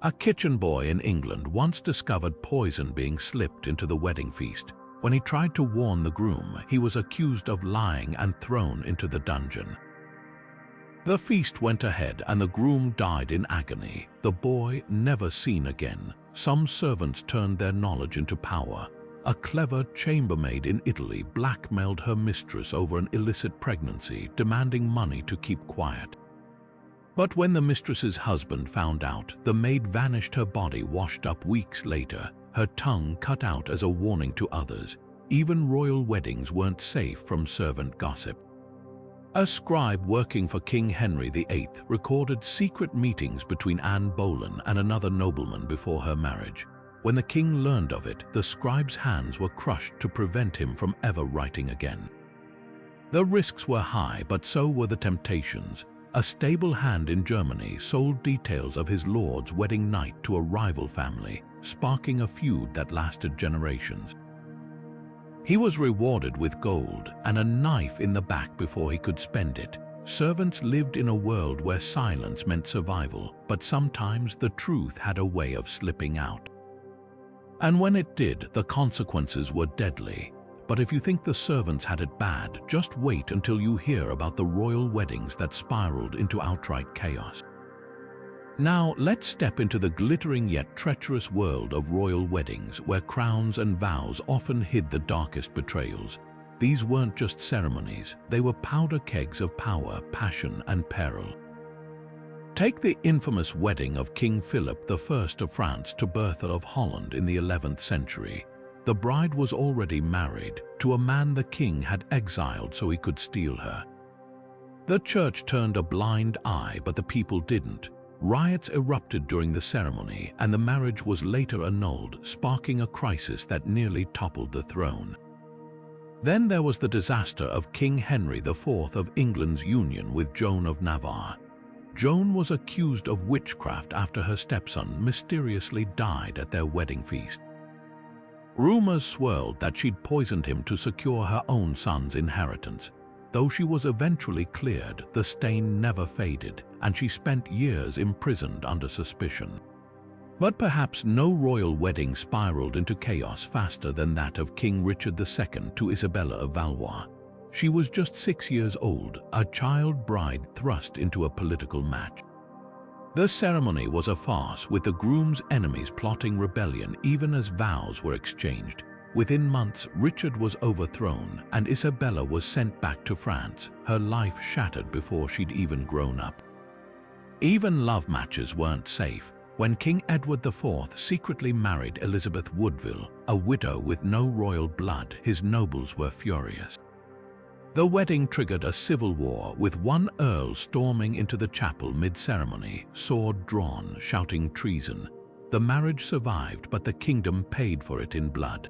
A kitchen boy in England once discovered poison being slipped into the wedding feast. When he tried to warn the groom, he was accused of lying and thrown into the dungeon. The feast went ahead and the groom died in agony, the boy never seen again. Some servants turned their knowledge into power. A clever chambermaid in Italy blackmailed her mistress over an illicit pregnancy, demanding money to keep quiet. But when the mistress's husband found out, the maid vanished, her body washed up weeks later, her tongue cut out as a warning to others. Even royal weddings weren't safe from servant gossip. A scribe working for King Henry VIII recorded secret meetings between Anne Boleyn and another nobleman before her marriage. When the king learned of it, the scribe's hands were crushed to prevent him from ever writing again. The risks were high, but so were the temptations. A stable hand in Germany sold details of his lord's wedding night to a rival family, sparking a feud that lasted generations. He was rewarded with gold and a knife in the back before he could spend it. Servants lived in a world where silence meant survival, but sometimes the truth had a way of slipping out. And when it did, the consequences were deadly. But if you think the servants had it bad, just wait until you hear about the royal weddings that spiraled into outright chaos. Now let's step into the glittering yet treacherous world of royal weddings, where crowns and vows often hid the darkest betrayals. These weren't just ceremonies, they were powder kegs of power, passion, and peril. Take the infamous wedding of King Philip I of France to Bertha of Holland in the 11th century. The bride was already married to a man the king had exiled so he could steal her. The church turned a blind eye, but the people didn't. Riots erupted during the ceremony, and the marriage was later annulled, sparking a crisis that nearly toppled the throne. Then there was the disaster of King Henry IV of England's union with Joan of Navarre. Joan was accused of witchcraft after her stepson mysteriously died at their wedding feast. Rumors swirled that she'd poisoned him to secure her own son's inheritance. Though she was eventually cleared, the stain never faded, and she spent years imprisoned under suspicion. But perhaps no royal wedding spiraled into chaos faster than that of King Richard II to Isabella of Valois. She was just 6 years old, a child bride thrust into a political match. The ceremony was a farce, with the groom's enemies plotting rebellion even as vows were exchanged. Within months, Richard was overthrown and Isabella was sent back to France, her life shattered before she'd even grown up. Even love matches weren't safe. When King Edward IV secretly married Elizabeth Woodville, a widow with no royal blood, his nobles were furious. The wedding triggered a civil war, with one earl storming into the chapel mid-ceremony, sword drawn, shouting treason. The marriage survived, but the kingdom paid for it in blood.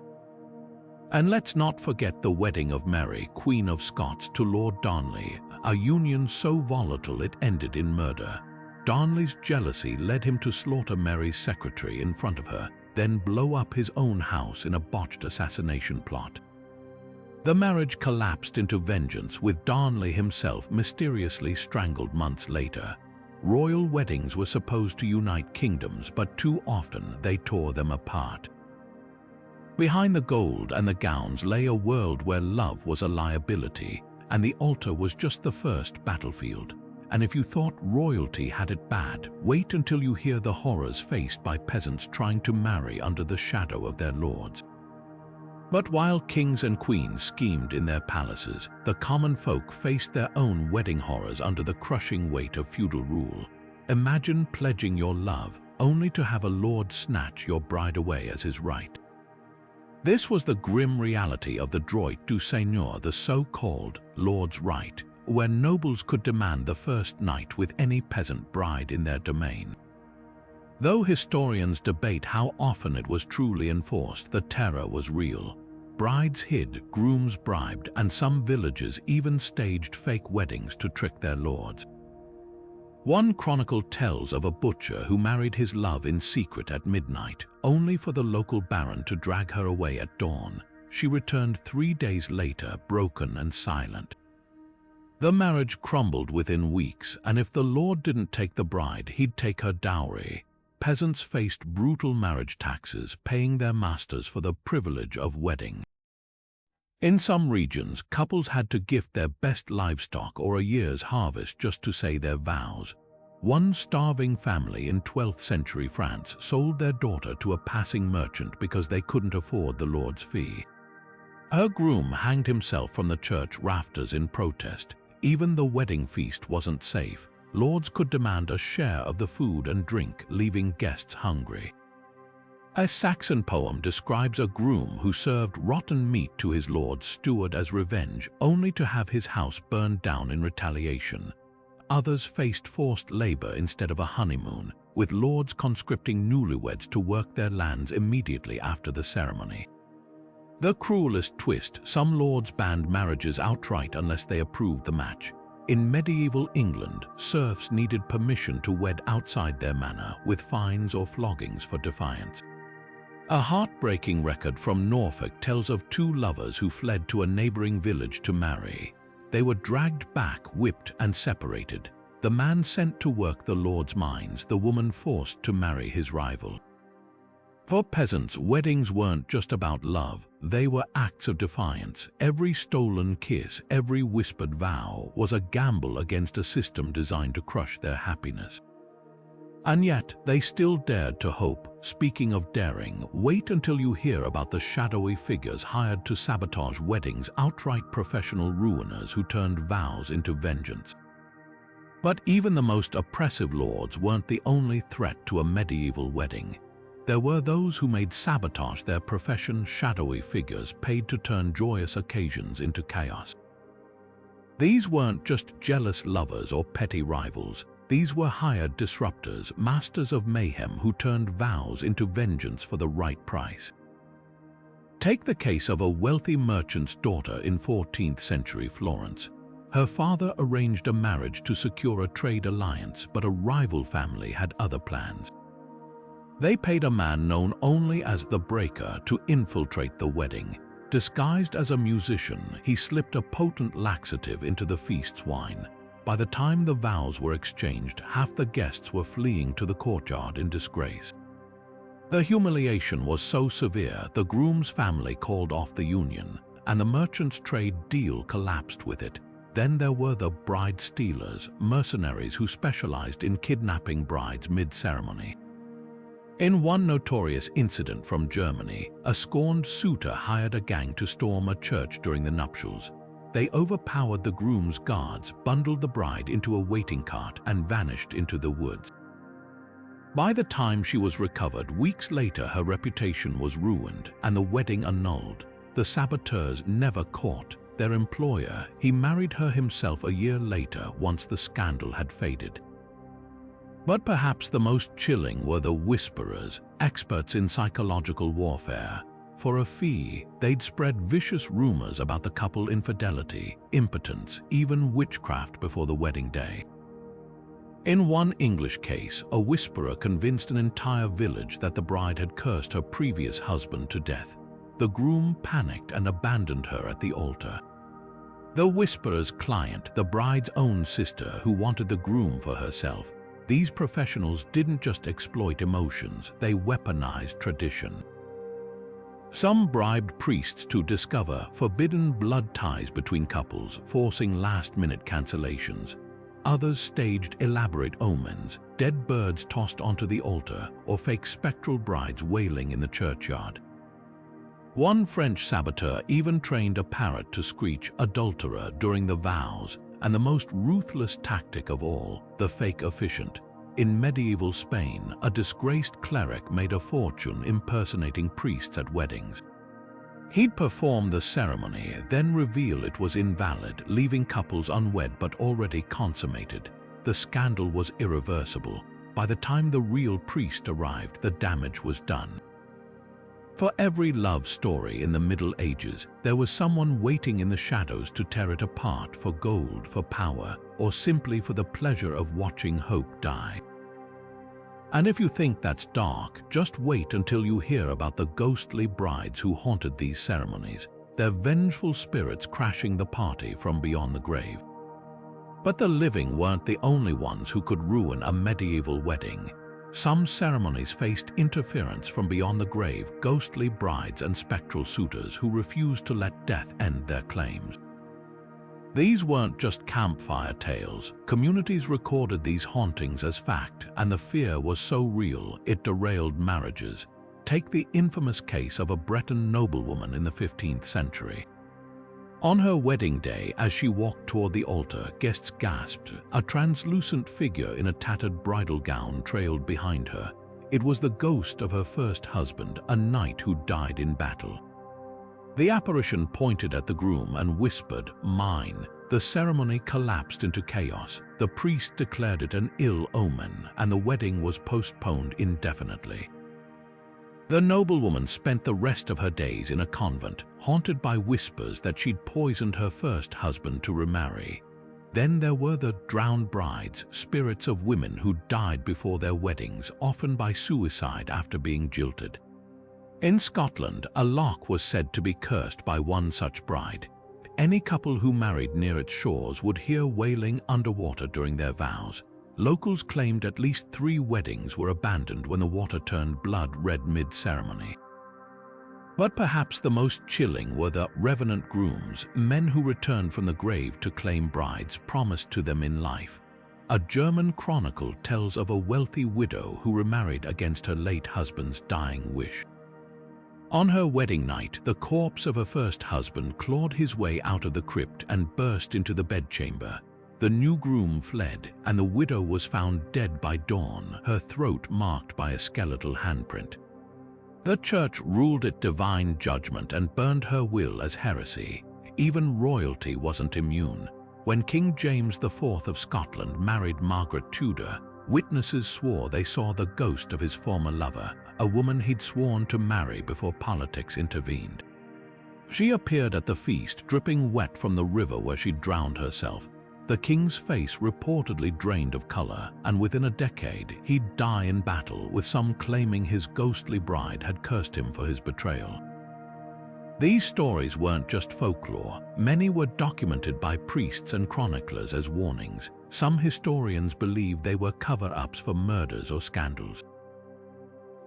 And let's not forget the wedding of Mary, Queen of Scots, to Lord Darnley, a union so volatile it ended in murder. Darnley's jealousy led him to slaughter Mary's secretary in front of her, then blow up his own house in a botched assassination plot. The marriage collapsed into vengeance, with Darnley himself mysteriously strangled months later. Royal weddings were supposed to unite kingdoms, but too often they tore them apart. Behind the gold and the gowns lay a world where love was a liability, and the altar was just the first battlefield. And if you thought royalty had it bad, wait until you hear the horrors faced by peasants trying to marry under the shadow of their lords. But while kings and queens schemed in their palaces, the common folk faced their own wedding horrors under the crushing weight of feudal rule. Imagine pledging your love only to have a lord snatch your bride away as his right. This was the grim reality of the droit du seigneur, the so-called lord's right, where nobles could demand the first night with any peasant bride in their domain. Though historians debate how often it was truly enforced, the terror was real. Brides hid, grooms bribed, and some villages even staged fake weddings to trick their lords. One chronicle tells of a butcher who married his love in secret at midnight, only for the local baron to drag her away at dawn. She returned 3 days later, broken and silent. The marriage crumbled within weeks, and if the lord didn't take the bride, he'd take her dowry. peasants faced brutal marriage taxes, paying their masters for the privilege of wedding. In some regions, couples had to gift their best livestock or a year's harvest just to say their vows. One starving family in 12th century France sold their daughter to a passing merchant because they couldn't afford the lord's fee. Her groom hanged himself from the church rafters in protest. Even the wedding feast wasn't safe. Lords could demand a share of the food and drink, leaving guests hungry. A Saxon poem describes a groom who served rotten meat to his lord's steward as revenge, only to have his house burned down in retaliation. Others faced forced labor instead of a honeymoon, with lords conscripting newlyweds to work their lands immediately after the ceremony. The cruelest twist, some lords banned marriages outright unless they approved the match. In medieval England, serfs needed permission to wed outside their manor, with fines or floggings for defiance. A heartbreaking record from Norfolk tells of two lovers who fled to a neighboring village to marry. They were dragged back, whipped, and separated. The man sent to work the lord's mines, the woman forced to marry his rival. For peasants, weddings weren't just about love, they were acts of defiance. Every stolen kiss, every whispered vow was a gamble against a system designed to crush their happiness. And yet, they still dared to hope. Speaking of daring, wait until you hear about the shadowy figures hired to sabotage weddings, outright professional ruiners who turned vows into vengeance. But even the most oppressive lords weren't the only threat to a medieval wedding. There were those who made sabotage their profession, shadowy figures paid to turn joyous occasions into chaos. These weren't just jealous lovers or petty rivals. These were hired disruptors, masters of mayhem who turned vows into vengeance for the right price. Take the case of a wealthy merchant's daughter in 14th century Florence. Her father arranged a marriage to secure a trade alliance, but a rival family had other plans. They paid a man known only as the Breaker to infiltrate the wedding. Disguised as a musician, he slipped a potent laxative into the feast's wine. By the time the vows were exchanged, half the guests were fleeing to the courtyard in disgrace. The humiliation was so severe, the groom's family called off the union, and the merchant's trade deal collapsed with it. Then there were the bride stealers, mercenaries who specialized in kidnapping brides mid-ceremony. In one notorious incident from Germany, a scorned suitor hired a gang to storm a church during the nuptials. They overpowered the groom's guards, bundled the bride into a waiting cart, and vanished into the woods. By the time she was recovered, weeks later, her reputation was ruined and the wedding annulled. The saboteurs never caught their employer. He married her himself a year later once the scandal had faded. But perhaps the most chilling were the whisperers, experts in psychological warfare. For a fee, they'd spread vicious rumors about the couple's infidelity, impotence, even witchcraft before the wedding day. In one English case, a whisperer convinced an entire village that the bride had cursed her previous husband to death. The groom panicked and abandoned her at the altar. The whisperer's client, the bride's own sister, who wanted the groom for herself. These professionals didn't just exploit emotions, they weaponized tradition. Some bribed priests to discover forbidden blood ties between couples, forcing last-minute cancellations. Others staged elaborate omens, dead birds tossed onto the altar, or fake spectral brides wailing in the churchyard. One French saboteur even trained a parrot to screech "adulterer" during the vows, and the most ruthless tactic of all, the fake officiant. In medieval Spain, a disgraced cleric made a fortune impersonating priests at weddings. He'd perform the ceremony, then reveal it was invalid, leaving couples unwed but already consummated. The scandal was irreversible. By the time the real priest arrived, the damage was done. For every love story in the Middle Ages, there was someone waiting in the shadows to tear it apart for gold, for power, or simply for the pleasure of watching hope die. And if you think that's dark, just wait until you hear about the ghostly brides who haunted these ceremonies, their vengeful spirits crashing the party from beyond the grave. But the living weren't the only ones who could ruin a medieval wedding. Some ceremonies faced interference from beyond the grave, ghostly brides and spectral suitors who refused to let death end their claims. These weren't just campfire tales. Communities recorded these hauntings as fact, and the fear was so real it derailed marriages. Take the infamous case of a Breton noblewoman in the 15th century. On her wedding day, as she walked toward the altar, guests gasped. A translucent figure in a tattered bridal gown trailed behind her. It was the ghost of her first husband, a knight who died in battle. The apparition pointed at the groom and whispered, "Mine." The ceremony collapsed into chaos. The priest declared it an ill omen, and the wedding was postponed indefinitely. The noblewoman spent the rest of her days in a convent, haunted by whispers that she'd poisoned her first husband to remarry. Then there were the drowned brides, spirits of women who died before their weddings, often by suicide after being jilted. In Scotland, a loch was said to be cursed by one such bride. Any couple who married near its shores would hear wailing underwater during their vows. Locals claimed at least 3 weddings were abandoned when the water turned blood red mid-ceremony. But perhaps the most chilling were the revenant grooms, men who returned from the grave to claim brides promised to them in life. A German chronicle tells of a wealthy widow who remarried against her late husband's dying wish. On her wedding night, the corpse of her first husband clawed his way out of the crypt and burst into the bedchamber. The new groom fled, and the widow was found dead by dawn, her throat marked by a skeletal handprint. The church ruled it divine judgment and burned her will as heresy. Even royalty wasn't immune. When King James IV of Scotland married Margaret Tudor, witnesses swore they saw the ghost of his former lover, a woman he'd sworn to marry before politics intervened. She appeared at the feast, dripping wet from the river where she'd drowned herself. The king's face reportedly drained of color, and within a decade, he'd die in battle, with some claiming his ghostly bride had cursed him for his betrayal. These stories weren't just folklore. Many were documented by priests and chroniclers as warnings. Some historians believe they were cover-ups for murders or scandals.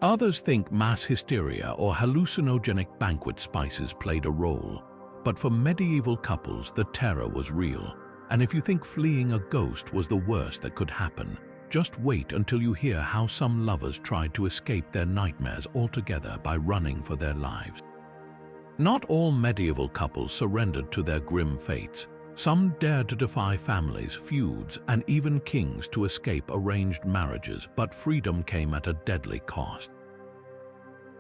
Others think mass hysteria or hallucinogenic banquet spices played a role. But for medieval couples, the terror was real. And if you think fleeing a ghost was the worst that could happen, just wait until you hear how some lovers tried to escape their nightmares altogether by running for their lives. Not all medieval couples surrendered to their grim fates. Some dared to defy families, feuds, and even kings to escape arranged marriages, but freedom came at a deadly cost.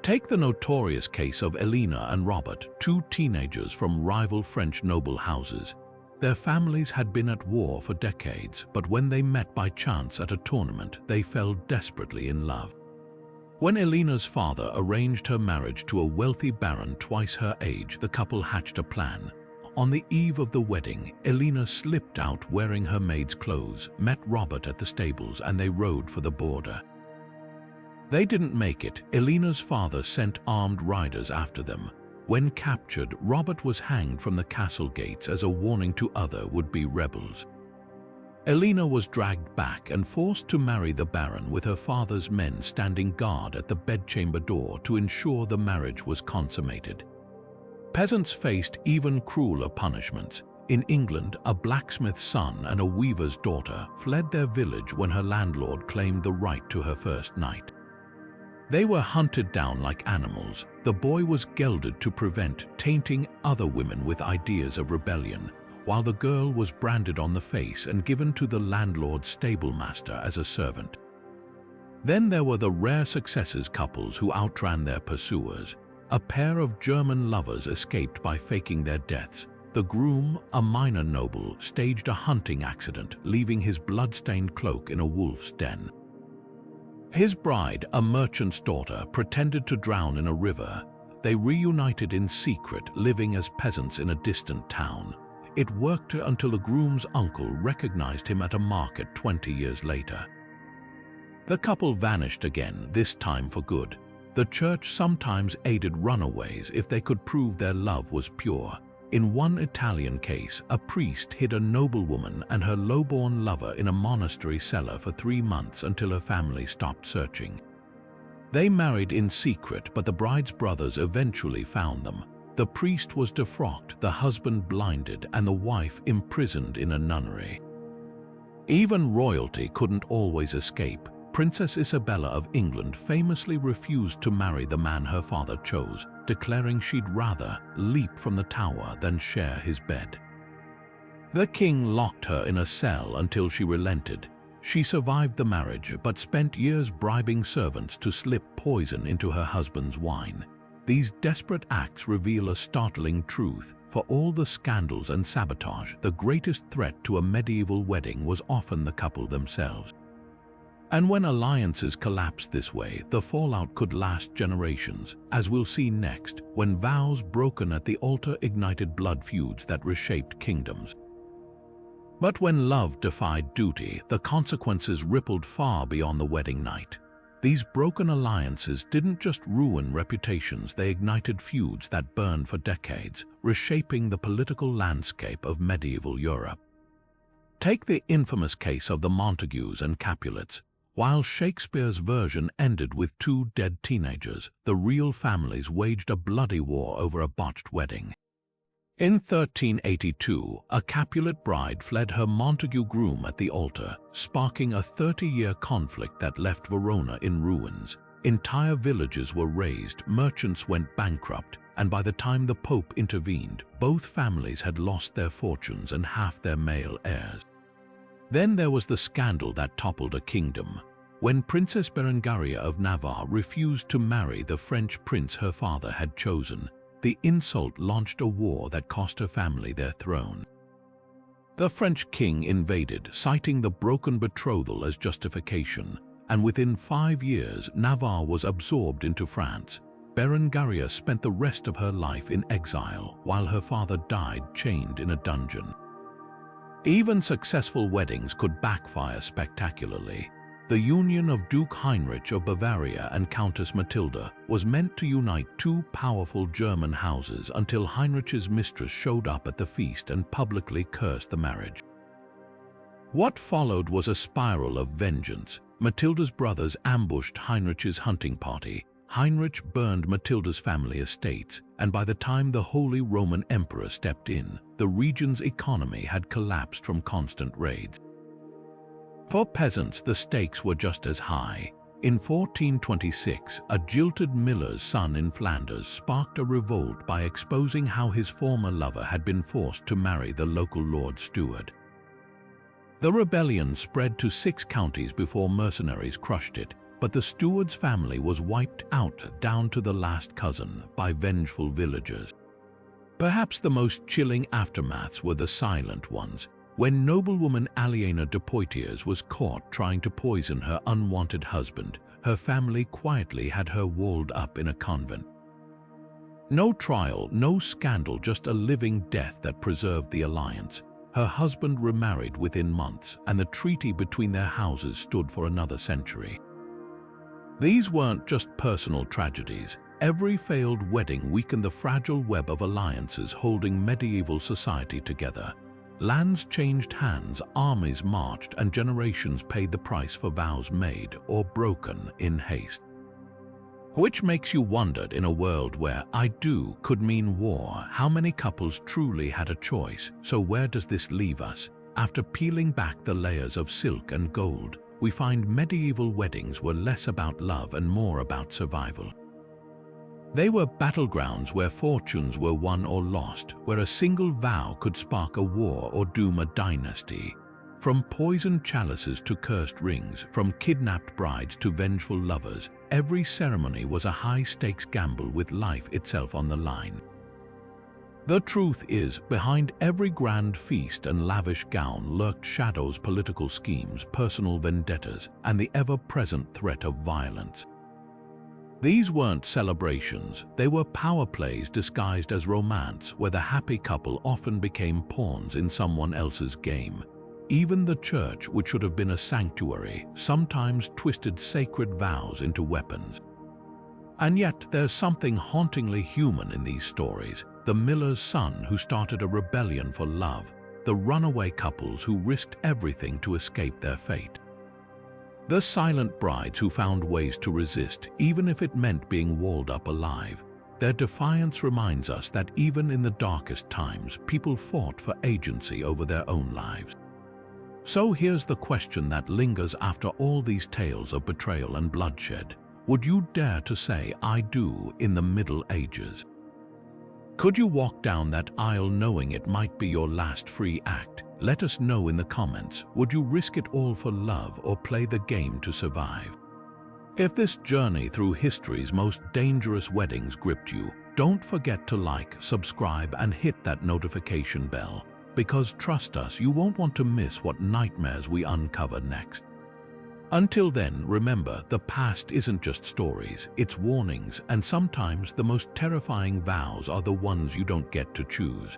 Take the notorious case of Elena and Robert, 2 teenagers from rival French noble houses. Their families had been at war for decades, but when they met by chance at a tournament, they fell desperately in love. When Elena's father arranged her marriage to a wealthy baron twice her age, the couple hatched a plan. On the eve of the wedding, Elena slipped out wearing her maid's clothes, met Robert at the stables, and they rode for the border. They didn't make it. Elena's father sent armed riders after them. When captured, Robert was hanged from the castle gates as a warning to other would-be rebels. Elena was dragged back and forced to marry the baron, with her father's men standing guard at the bedchamber door to ensure the marriage was consummated. Peasants faced even crueler punishments. In England, a blacksmith's son and a weaver's daughter fled their village when her landlord claimed the right to her first night. They were hunted down like animals. The boy was gelded to prevent tainting other women with ideas of rebellion, while the girl was branded on the face and given to the landlord's stablemaster as a servant. Then there were the rare successes couples who outran their pursuers. A pair of German lovers escaped by faking their deaths. The groom, a minor noble, staged a hunting accident, leaving his blood-stained cloak in a wolf's den. His bride, a merchant's daughter, pretended to drown in a river. They reunited in secret, living as peasants in a distant town. It worked until the groom's uncle recognized him at a market 20 years later. The couple vanished again, this time for good. The church sometimes aided runaways if they could prove their love was pure. In one Italian case, a priest hid a noblewoman and her lowborn lover in a monastery cellar for 3 months until her family stopped searching. They married in secret, but the bride's brothers eventually found them. The priest was defrocked, the husband blinded, and the wife imprisoned in a nunnery. Even royalty couldn't always escape. Princess Isabella of England famously refused to marry the man her father chose, declaring she'd rather leap from the tower than share his bed. The king locked her in a cell until she relented. She survived the marriage but spent years bribing servants to slip poison into her husband's wine. These desperate acts reveal a startling truth. For all the scandals and sabotage, the greatest threat to a medieval wedding was often the couple themselves. And when alliances collapsed this way, the fallout could last generations, as we'll see next, when vows broken at the altar ignited blood feuds that reshaped kingdoms. But when love defied duty, the consequences rippled far beyond the wedding night. These broken alliances didn't just ruin reputations, they ignited feuds that burned for decades, reshaping the political landscape of medieval Europe. Take the infamous case of the Montagues and Capulets. While Shakespeare's version ended with 2 dead teenagers, the real families waged a bloody war over a botched wedding. In 1382, a Capulet bride fled her Montague groom at the altar, sparking a 30-year conflict that left Verona in ruins. Entire villages were razed, merchants went bankrupt, and by the time the Pope intervened, both families had lost their fortunes and half their male heirs. Then there was the scandal that toppled a kingdom. When Princess Berengaria of Navarre refused to marry the French prince her father had chosen, the insult launched a war that cost her family their throne. The French king invaded, citing the broken betrothal as justification, and within 5 years Navarre was absorbed into France. Berengaria spent the rest of her life in exile, while her father died chained in a dungeon. Even successful weddings could backfire spectacularly. The union of Duke Heinrich of Bavaria and Countess Matilda was meant to unite 2 powerful German houses until Heinrich's mistress showed up at the feast and publicly cursed the marriage. What followed was a spiral of vengeance. Matilda's brothers ambushed Heinrich's hunting party. Heinrich burned Matilda's family estates, and by the time the Holy Roman Emperor stepped in, the region's economy had collapsed from constant raids. For peasants, the stakes were just as high. In 1426, a jilted miller's son in Flanders sparked a revolt by exposing how his former lover had been forced to marry the local Lord Steward. The rebellion spread to 6 counties before mercenaries crushed it, but the steward's family was wiped out down to the last cousin by vengeful villagers. Perhaps the most chilling aftermaths were the silent ones. When noblewoman Aliena de Poitiers was caught trying to poison her unwanted husband, her family quietly had her walled up in a convent. No trial, no scandal, just a living death that preserved the alliance. Her husband remarried within months, and the treaty between their houses stood for another century. These weren't just personal tragedies. Every failed wedding weakened the fragile web of alliances holding medieval society together. Lands changed hands, armies marched, and generations paid the price for vows made or broken in haste. Which makes you wonder, in a world where "I do" could mean war, how many couples truly had a choice? So where does this leave us? After peeling back the layers of silk and gold, we find medieval weddings were less about love and more about survival. They were battlegrounds where fortunes were won or lost, where a single vow could spark a war or doom a dynasty. From poisoned chalices to cursed rings, from kidnapped brides to vengeful lovers, every ceremony was a high-stakes gamble with life itself on the line. The truth is, behind every grand feast and lavish gown lurked shadows, political schemes, personal vendettas, and the ever-present threat of violence. These weren't celebrations, they were power plays disguised as romance, where the happy couple often became pawns in someone else's game. Even the church, which should have been a sanctuary, sometimes twisted sacred vows into weapons. And yet there's something hauntingly human in these stories. the miller's son who started a rebellion for love, the runaway couples who risked everything to escape their fate. The silent brides who found ways to resist, even if it meant being walled up alive. Their defiance reminds us that even in the darkest times, people fought for agency over their own lives. So here's the question that lingers after all these tales of betrayal and bloodshed. Would you dare to say "I do" in the Middle Ages? Could you walk down that aisle knowing it might be your last free act? Let us know in the comments. Would you risk it all for love or play the game to survive? If this journey through history's most dangerous weddings gripped you, don't forget to like, subscribe, and hit that notification bell. Because trust us, you won't want to miss what nightmares we uncover next. Until then, remember, the past isn't just stories, it's warnings, and sometimes the most terrifying vows are the ones you don't get to choose.